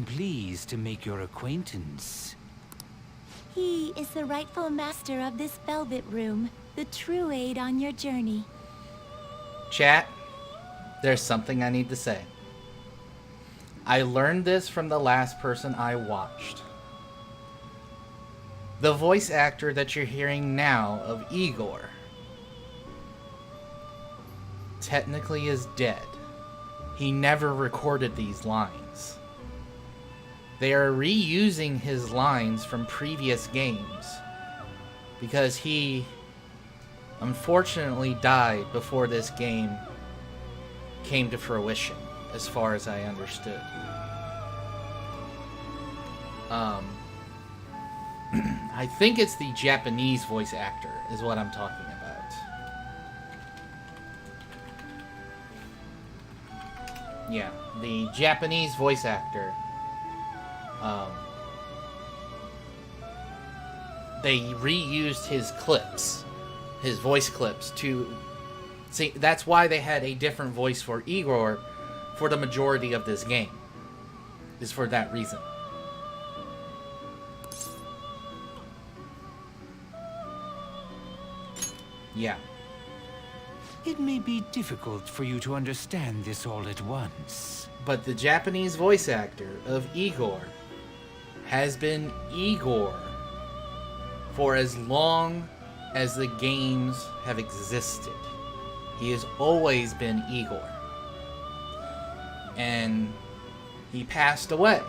Pleased to make your acquaintance. He is the rightful master of this velvet room, the true aid on your journey. Chat, there's something I need to say. I learned this from the last person I watched. The voice actor that you're hearing now of Igor technically is dead. He never recorded these lines. They are reusing his lines from previous games because he unfortunately died before this game came to fruition, as far as I understood. I think it's the Japanese voice actor is what I'm talking about. Yeah, the Japanese voice actor. They reused his clips, his voice clips, to see. That's why they had a different voice for Igor for the majority of this game. Is for that reason. Yeah. It may be difficult for you to understand this all at once. But the Japanese voice actor of Igor has been Igor for as long as the games have existed. He has always been Igor. And he passed away.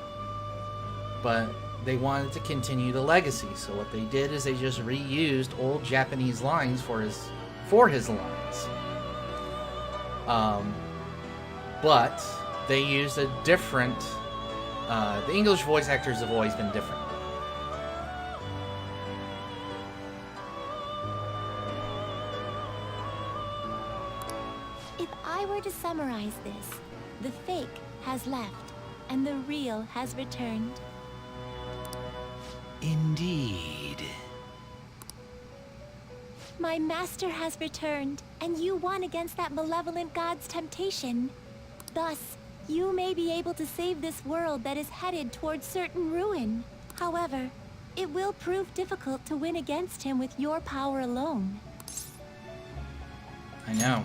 But they wanted to continue the legacy, so what they did is they just reused old Japanese lines for his lines. But they used a different. The English voice actors have always been different. If I were to summarize this, the fake has left, and the real has returned. Indeed. My master has returned, and you won against that malevolent god's temptation. Thus, you may be able to save this world that is headed towards certain ruin. However, it will prove difficult to win against him with your power alone. I know.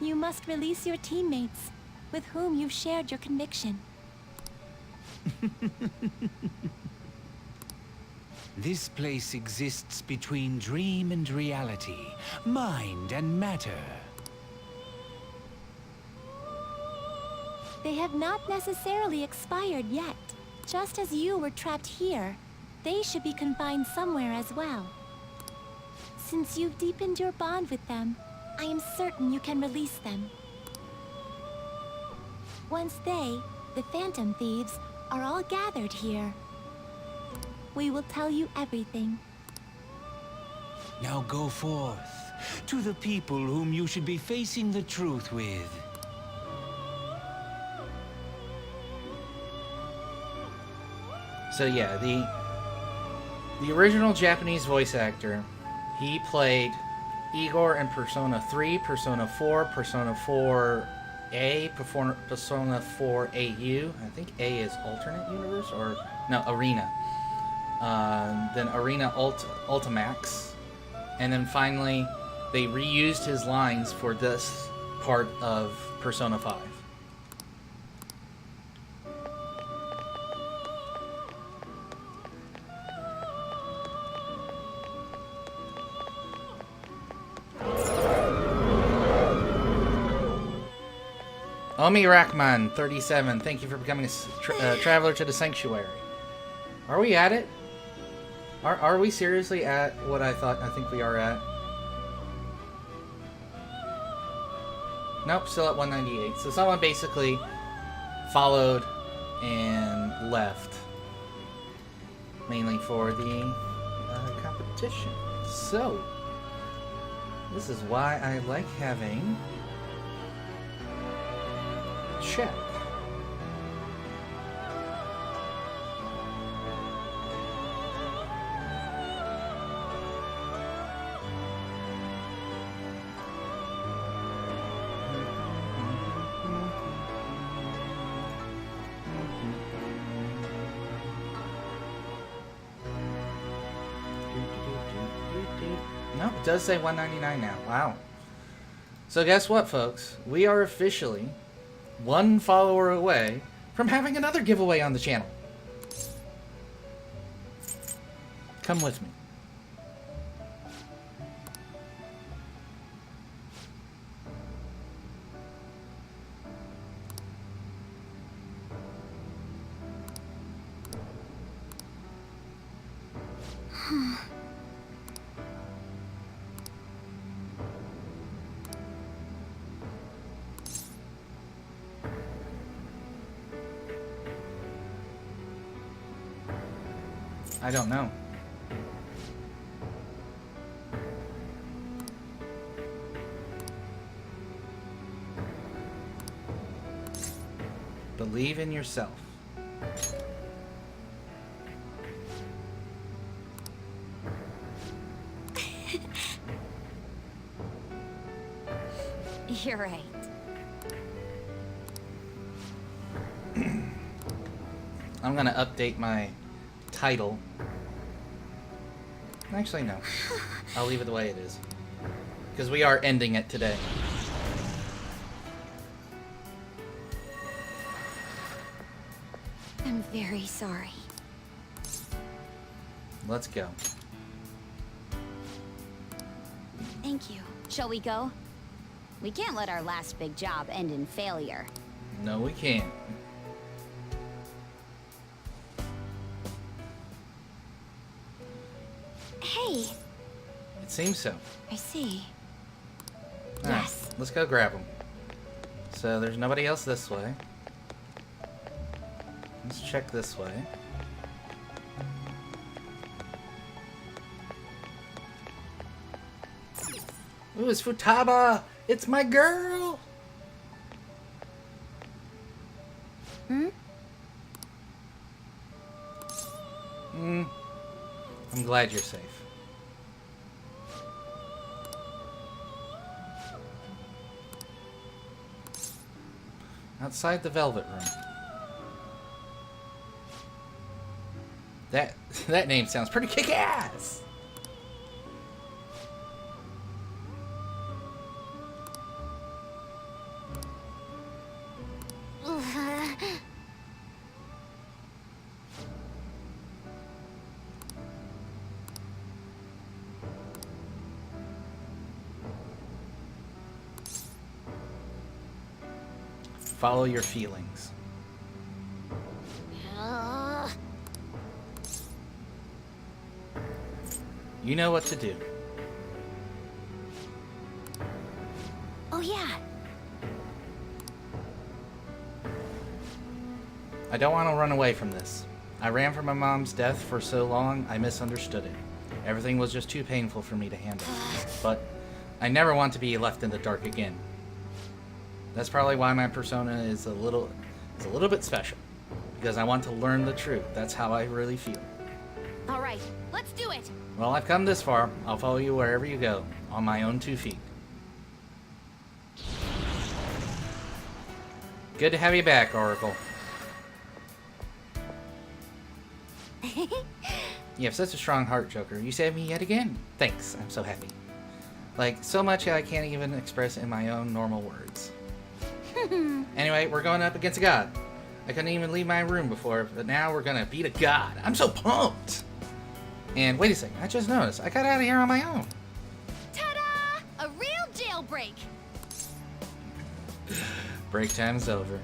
You must release your teammates, with whom you've shared your conviction. This place exists between dream and reality, mind and matter. They have not necessarily expired yet. Just as you were trapped here, they should be confined somewhere as well. Since you've deepened your bond with them, I am certain you can release them. Once they, the Phantom Thieves, are all gathered here, we will tell you everything. Now go forth, to the people whom you should be facing the truth with. So yeah, the original Japanese voice actor, he played Igor in Persona 3, Persona 4, Persona 4A, Persona 4AU. I think A is alternate universe, or no, Arena. Then Arena Ultimax. And then finally, they reused his lines for this part of Persona 5. Omi Rackman, 37, thank you for becoming a traveler to the sanctuary. Are we at it? Are we seriously at what I think we are at? Nope, still at 198. So someone basically followed and left. Mainly for the competition. So, this is why I like having check. It does say $1.99 now. Wow. So guess what, folks? We are officially one follower away from having another giveaway on the channel. Come with me. I don't know. Believe in yourself. You're right. I'm gonna update my title. Actually, no. I'll leave it the way it is. Because we are ending it today. I'm very sorry. Let's go. Thank you. Shall we go? We can't let our last big job end in failure. No, we can't. Hey, It seems so. I see. Alright, Yes. let's go grab them. So there's nobody else this way. Let's check this way. Ooh, it's Futaba! It's my girl! Hmm? I'm glad you're safe. Outside the Velvet Room. That name sounds pretty kick-ass! Follow your feelings. You know what to do. Oh yeah. I don't want to run away from this. I ran from my mom's death for so long, I misunderstood it. Everything was just too painful for me to handle. But I never want to be left in the dark again. That's probably why my persona is a little bit special. Because I want to learn the truth. That's how I really feel. All right, let's do it. Well, I've come this far. I'll follow you wherever you go, on my own 2 feet. Good to have you back, Oracle. You have such a strong heart, Joker. You saved me yet again. Thanks, I'm so happy. Like, so much I can't even express in my own normal words. Anyway, we're going up against a god. I couldn't even leave my room before, but now we're gonna beat a god. I'm so pumped! And wait a second, I just noticed. I got out of here on my own. Ta-da! A real jailbreak. Break time's over.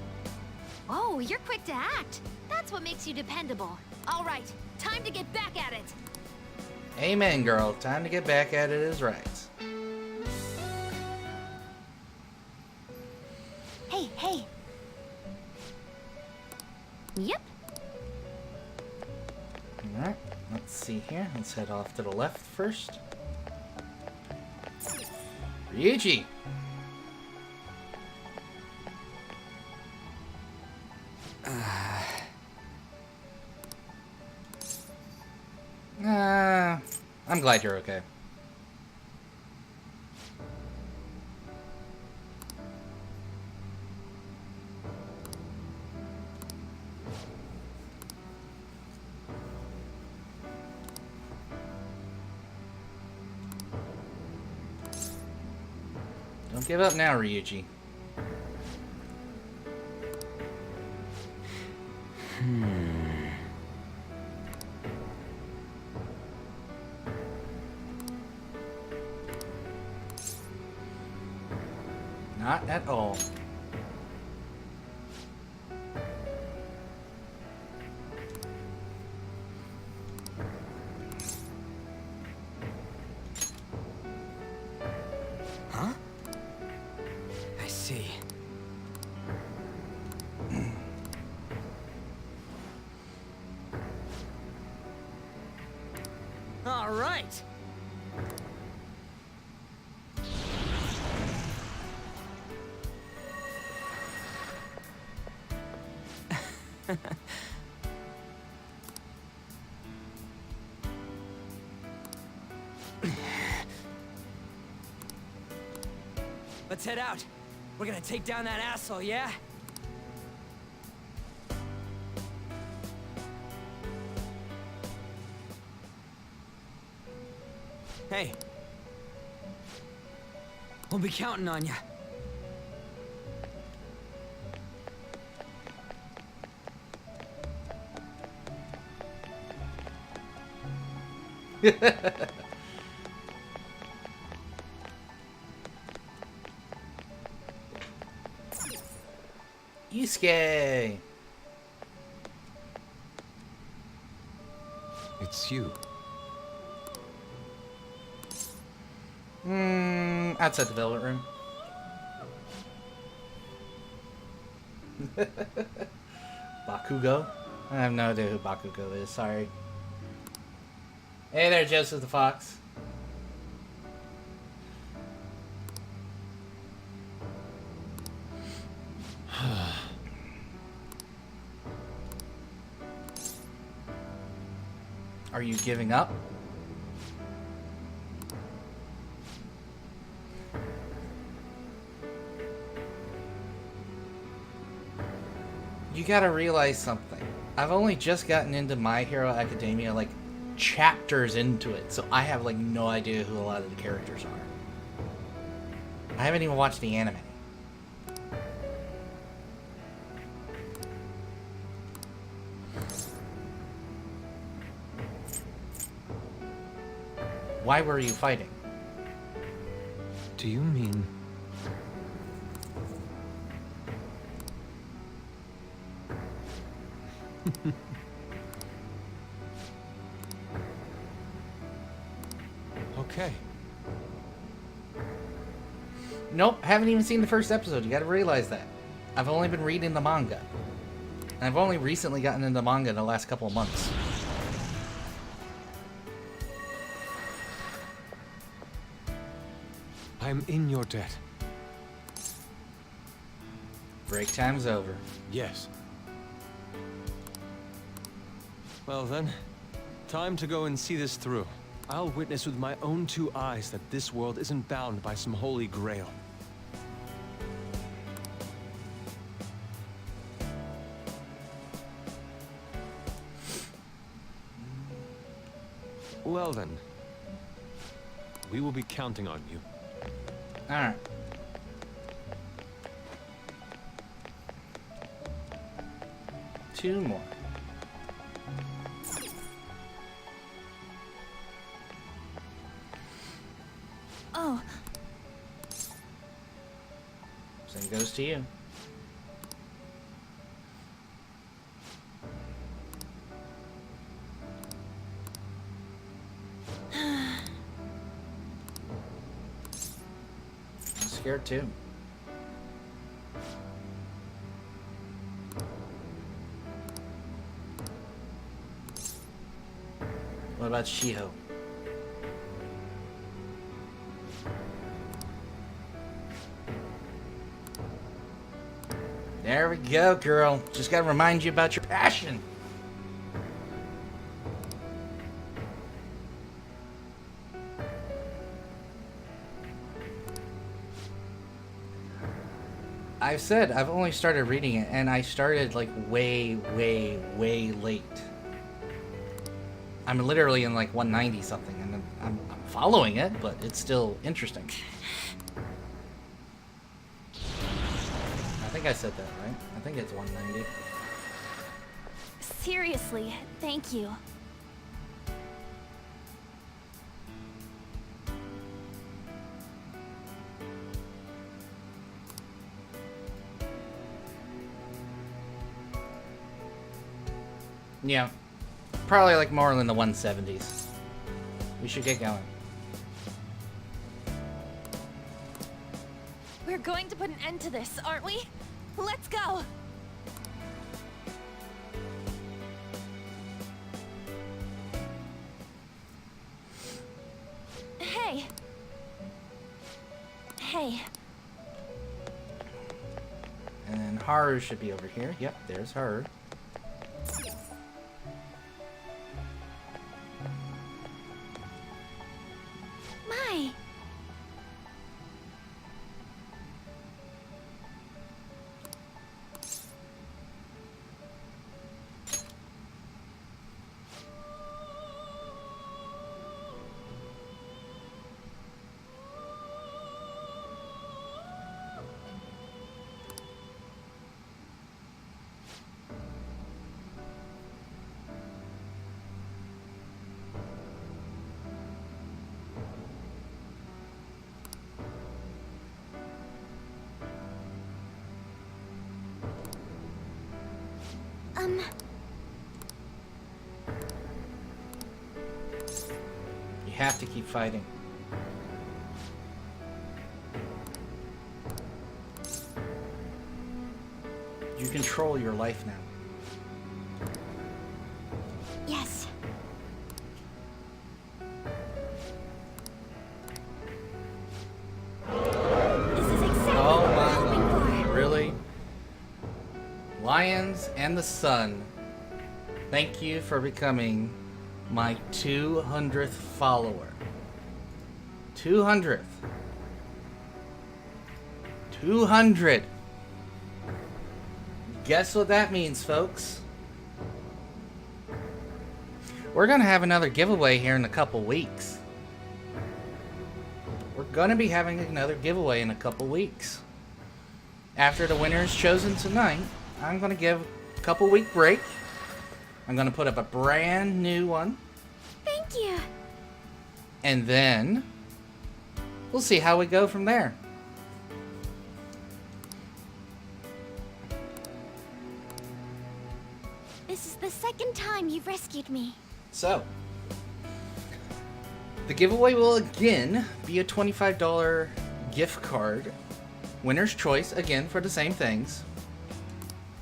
Oh, you're quick to act. That's what makes you dependable. All right, time to get back at it. Amen, girl. Time to get back at it is right. Hey, hey. Yep. Alright, let's see here. Let's head off to the left first. Ryuji! I'm glad you're okay. Don't give up now, Ryuji. Not at all. Huh? I see. All right. Let's head out. We're gonna take down that asshole, yeah? Hey. We'll be counting on you. Yusuke! It's you. Outside the Velvet Room. Bakugo? I have no idea who Bakugo is, sorry. Hey there, Joseph the Fox. Are you giving up? You gotta realize something. I've only just gotten into My Hero Academia, like, chapters into it, so I have, like, no idea who a lot of the characters are. I haven't even watched the anime. Why were you fighting? Do you mean... Okay. Nope, haven't even seen the first episode. You gotta realize that. I've only been reading the manga. And I've only recently gotten into manga in the last couple of months. I'm in your debt. Break time's over. Yes. Well then, time to go and see this through. I'll witness with my own two eyes that this world isn't bound by some holy grail. Well then, we will be counting on you. Alright. Two more. Oh, Same goes to you. I'm scared too. What about Shiho? There we go, girl. Just gotta remind you about your passion. I've said I've only started reading it, and I started like way late. I'm literally in like 190 something, and I'm following it, but it's still interesting. think I said that right. I think it's 190. Seriously, thank you. Yeah. Probably like more in the 170s. We should get going. We're going to put an end to this, aren't we? Let's go! Hey! Hey. And then Haru should be over here. Yep, there's Haru. My! You have to keep fighting. You control your life now. Yes. This is exactly Oh what we're my hoping lord. for. Really? Lions and the Sun, thank you for becoming my 200th follower. 200th. 200. Guess what that means, folks? We're gonna have another giveaway here in a couple weeks. We're gonna be having another giveaway in a couple weeks. After the winner is chosen tonight, I'm gonna give a couple week break. I'm gonna put up a brand new one. Thank you. And then we'll see how we go from there. This is the second time you've rescued me. So, the giveaway will again be a $25 gift card. Winner's choice, again, for the same things.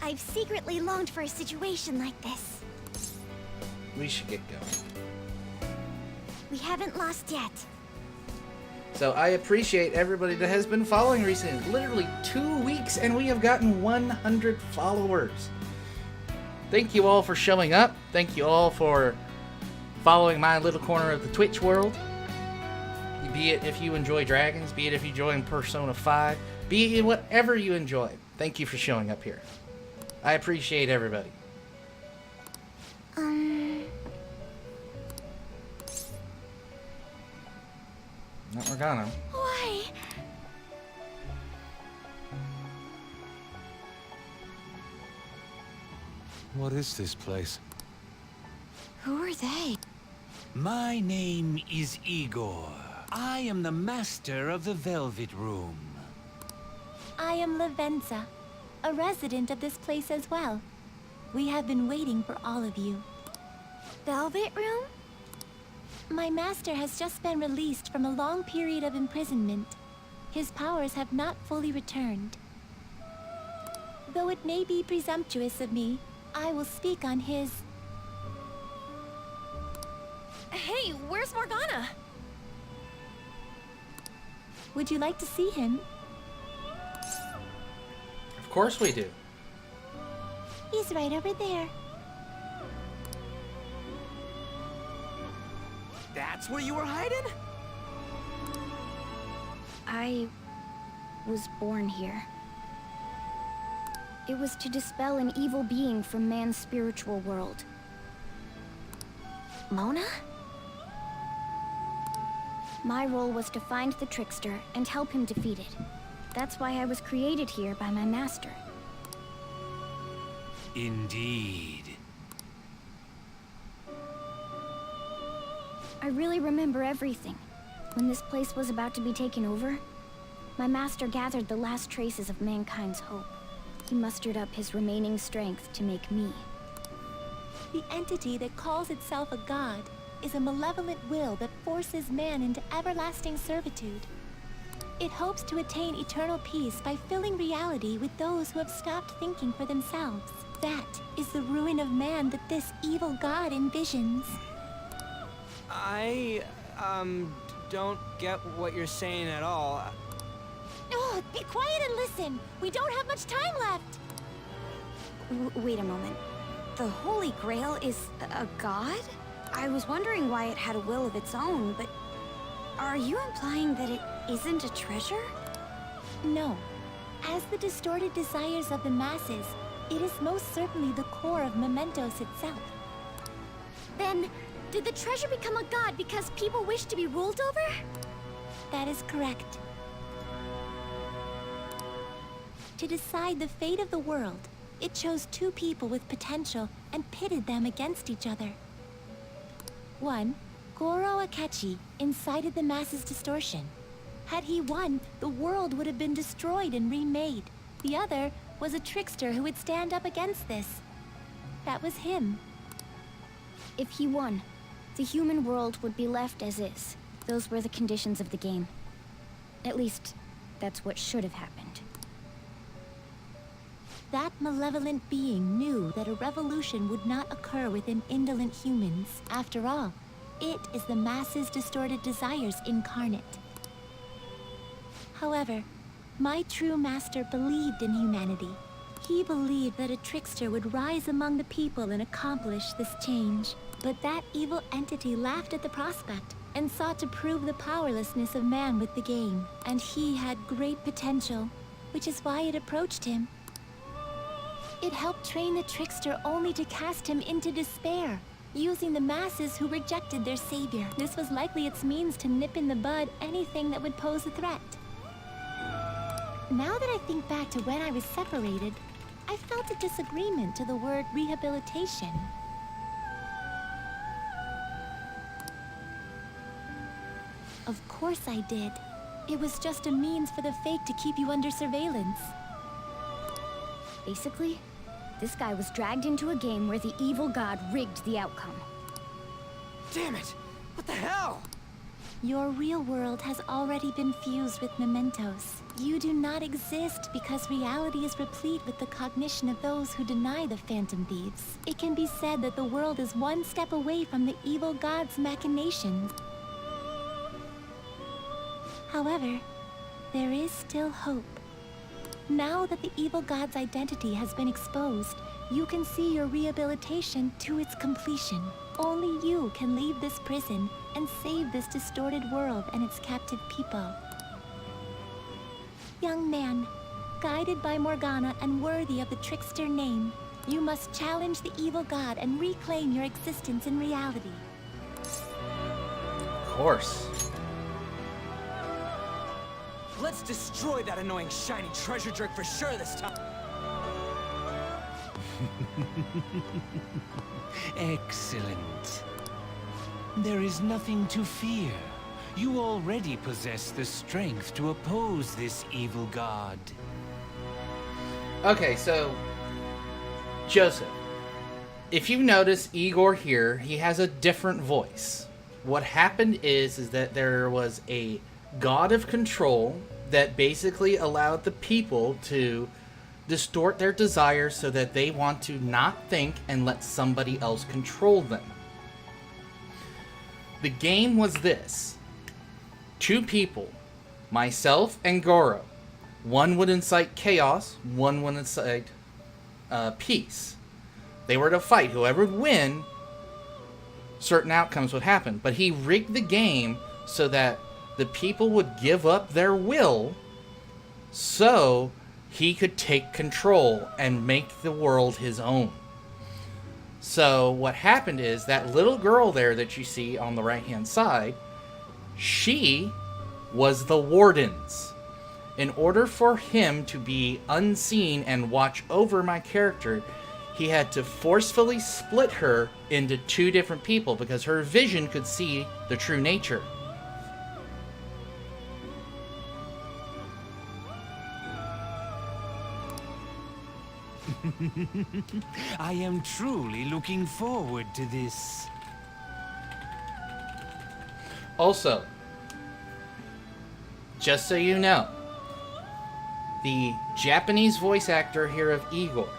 I've secretly longed for a situation like this. We should get going. We haven't lost yet. So I appreciate everybody that has been following recently. Literally 2 weeks and we have gotten 100 followers. Thank you all for showing up. Thank you all for following my little corner of the Twitch world. Be it if you enjoy dragons, be it if you enjoy Persona 5, be it whatever you enjoy. Thank you for showing up here. I appreciate everybody. Not Morgana. Why? What is this place? Who are they? My name is Igor. I am the master of the Velvet Room. I am Lavenza, a resident of this place as well. We have been waiting for all of you. Velvet Room? My master has just been released from a long period of imprisonment. His powers have not fully returned. Though it may be presumptuous of me, I will speak on his... Hey, where's Morgana? Would you like to see him? Of course we do. He's right over there. That's where you were hiding? I was born here. It was to dispel an evil being from man's spiritual world. Mona? My role was to find the trickster and help him defeat it. That's why I was created here by my master. indeed. I really remember everything. When this place was about to be taken over, my master gathered the last traces of mankind's hope. He mustered up his remaining strength to make me. The entity that calls itself a god is a malevolent will that forces man into everlasting servitude. It hopes to attain eternal peace by filling reality with those who have stopped thinking for themselves. That is the ruin of man that this evil god envisions. I, don't get what you're saying at all. Oh, be quiet and listen! We don't have much time left! Wait a moment. The Holy Grail is a god? I was wondering why it had a will of its own, but are you implying that it isn't a treasure? No. As the distorted desires of the masses, it is most certainly the core of Mementos itself. Then, did the treasure become a god because people wish to be ruled over? That is correct. To decide the fate of the world, it chose two people with potential and pitted them against each other. One, Goro Akechi, incited the masses' distortion. Had he won, the world would have been destroyed and remade. The other was a trickster who would stand up against this. That was him. If he won, the human world would be left as is. Those were the conditions of the game. At least, that's what should have happened. That malevolent being knew that a revolution would not occur within indolent humans. After all, it is the masses' distorted desires incarnate. However, my true master believed in humanity. He believed that a trickster would rise among the people and accomplish this change. But that evil entity laughed at the prospect and sought to prove the powerlessness of man with the game. And he had great potential, which is why it approached him. It helped train the trickster only to cast him into despair, using the masses who rejected their savior. This was likely its means to nip in the bud anything that would pose a threat. Now that I think back to when I was separated, I felt a disagreement to the word rehabilitation. Of course I did. It was just a means for the fake to keep you under surveillance. Basically, this guy was dragged into a game where the evil god rigged the outcome. Damn it! What the hell? Your real world has already been fused with mementos. You do not exist because reality is replete with the cognition of those who deny the Phantom Thieves. It can be said that the world is one step away from the evil god's machinations. However, there is still hope. Now that the evil god's identity has been exposed, you can see your rehabilitation to its completion. Only you can leave this prison and save this distorted world and its captive people. Young man, guided by Morgana and worthy of the trickster name, you must challenge the evil god and reclaim your existence in reality. Of course. Let's destroy that annoying shiny treasure jerk for sure this time. Excellent. There is nothing to fear. You already possess the strength to oppose this evil god. Okay, so Joseph, if you notice Igor here, he has a different voice. What happened is that there was a god of control that basically allowed the people to distort their desires so that they want to not think and let somebody else control them. The game was this. Two people, myself and Goro. One would incite chaos, one would incite peace. They were to fight. Whoever would win, certain outcomes would happen. But he rigged the game so that the people would give up their will so he could take control and make the world his own. So what happened is that little girl there that you see on the right hand side, she was the wardens. In order for him to be unseen and watch over my character, he had to forcefully split her into two different people because her vision could see the true nature. I am truly looking forward to this. Also, just so you know, the Japanese voice actor here of Igor,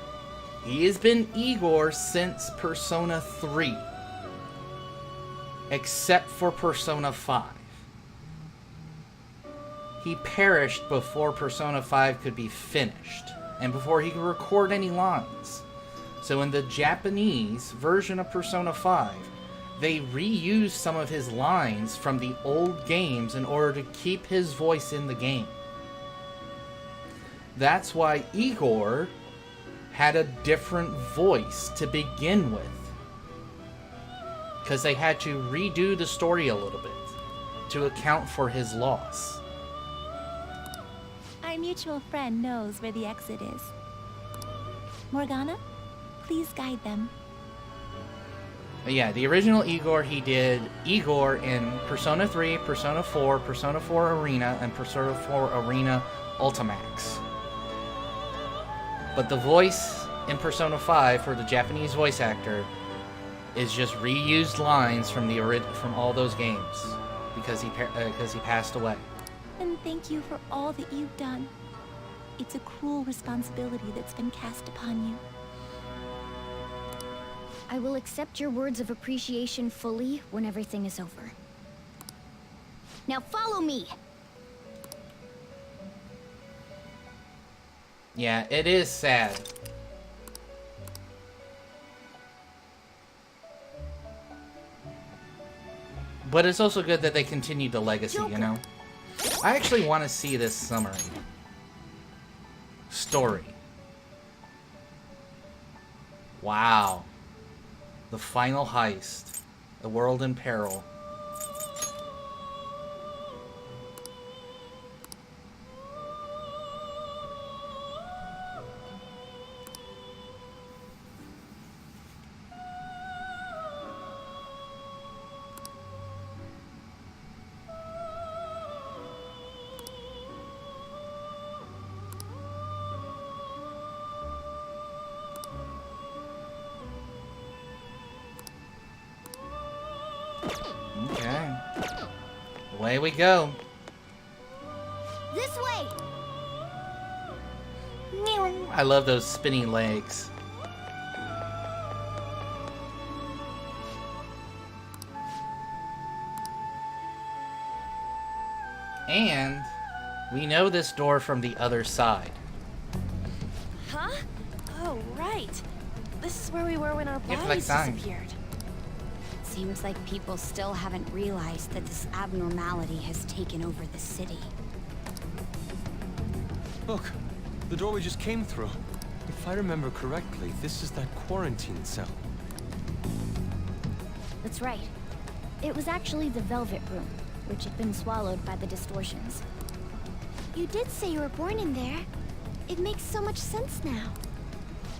he has been Igor since Persona 3, except for Persona 5. He perished before Persona 5 could be finished, and before he could record any lines. So in the Japanese version of Persona 5, they reused some of his lines from the old games in order to keep his voice in the game. That's why Igor had a different voice to begin with, because they had to redo the story a little bit to account for his loss. Our mutual friend knows where the exit is. Morgana, please guide them. Yeah, the original Igor, he did Igor in Persona 3, Persona 4, Persona 4 Arena, and Persona 4 Arena Ultimax. But the voice in Persona 5 for the Japanese voice actor is just reused lines from from all those games because he passed away. And thank you for all that you've done. It's a cruel responsibility that's been cast upon you. I will accept your words of appreciation fully when everything is over. Now follow me! Yeah, it is sad. But it's also good that they continued the legacy, you know? I actually want to see this summary. Story. Wow. The final heist. The world in peril. Okay. Away we go. This way! I love those spinning legs. And we know this door from the other side. Huh? Oh, right. This is where we were when our You have to, like, bodies sign. disappeared. Seems like people still haven't realized that this abnormality has taken over the city. Look, the door we just came through. If I remember correctly, this is that quarantine cell. That's right. It was actually the Velvet Room, which had been swallowed by the distortions. You did say you were born in there. It makes so much sense now.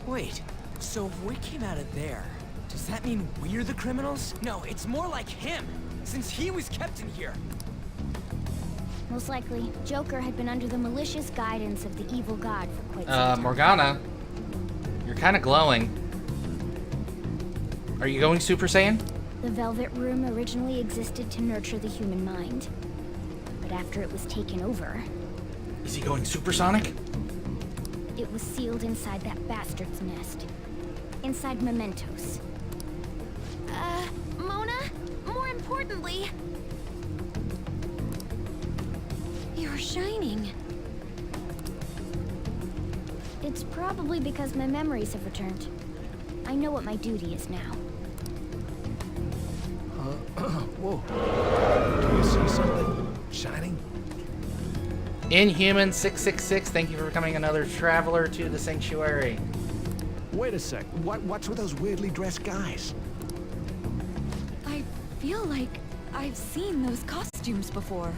Wait, so if we came out of there, does that mean we're the criminals? No, it's more like him, since he was kept in here. Most likely, Joker had been under the malicious guidance of the evil god for quite some time. Morgana, you're kind of glowing. Are you going Super Saiyan? The Velvet Room originally existed to nurture the human mind. But after it was taken over, Is he going supersonic? it was sealed inside that bastard's nest. Inside mementos. Mona? More importantly... You're shining. It's probably because my memories have returned. I know what my duty is now. Whoa. Do you see something shining? Inhuman 666, thank you for becoming another traveler to the sanctuary. Wait a sec. What's with those weirdly dressed guys? I feel like I've seen those costumes before.